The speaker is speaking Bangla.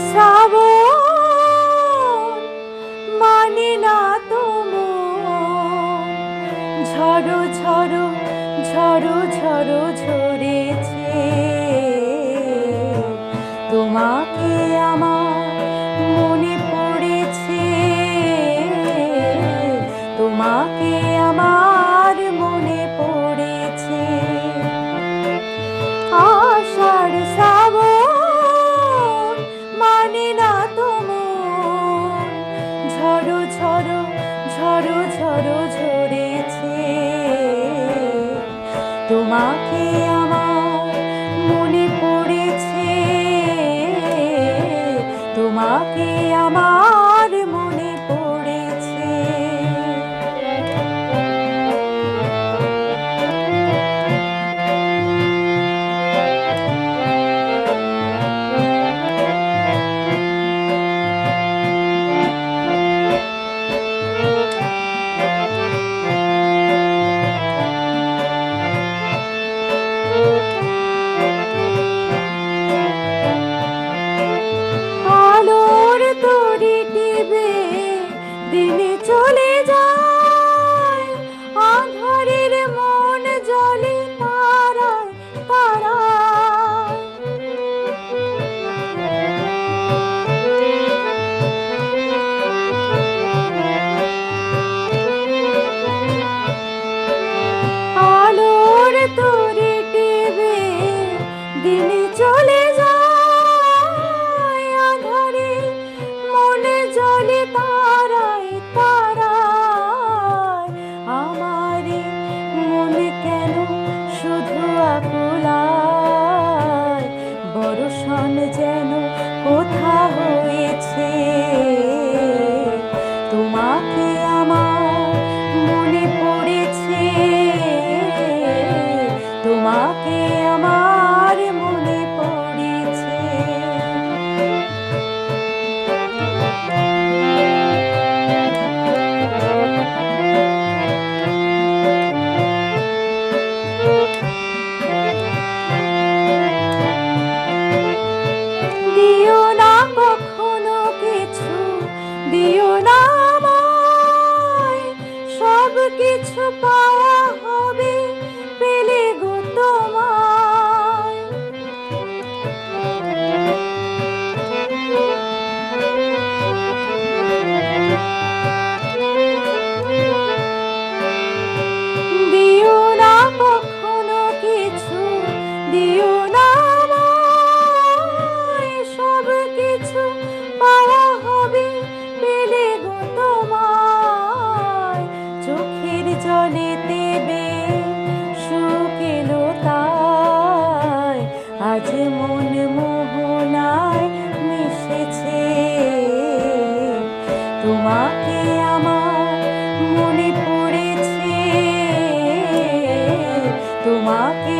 শ্রাবণ মানে না তো মন, ঝড়ো ঝড়ো ঝড়ো ঝড়ো ঝরেছে। তোমাকে আমার মনে পড়েছে, তোমাকে আমার মনে পড়েছে। আষাঢ় শ্রাবণ মানে না তো মন, ঝড়ো ঝড়ো ঝড়ো ঝড়ো ঝরেছে। তোমাকে আমার মনে পড়েছে, তোমাকে আমার মনে পড়েছে। আলোর তরি টিপে দিনে চলে যায়, আঁধারের মন জলে তারায় তারায়। আলোর তরি টিপে দিনে চলে যায়, আঁধারে মনে জলে তারায় তারায়। আমারে মনে কেন শুধু আকুলায়, বর্ষণ যেন কোথা হয়েছে। তোমাকে আমার মনে পড়েছে, তোমাকে আমার মনে পড়েছে। দিও না কখনো কিছু, দিও না আমায়, সব কিছু পাওয়া হবে পেলে গো তোমায়। দিও না কখনো কিছু, দিও না আমায়, সব কিছু পাওয়া হবে পেলে গো তোমায়। চোখের জলে দেবে শুকিলো তাই, আজ মন মোহনায় মিশেছে। তোমাকে আমার মনে পড়েছে, তোমাকে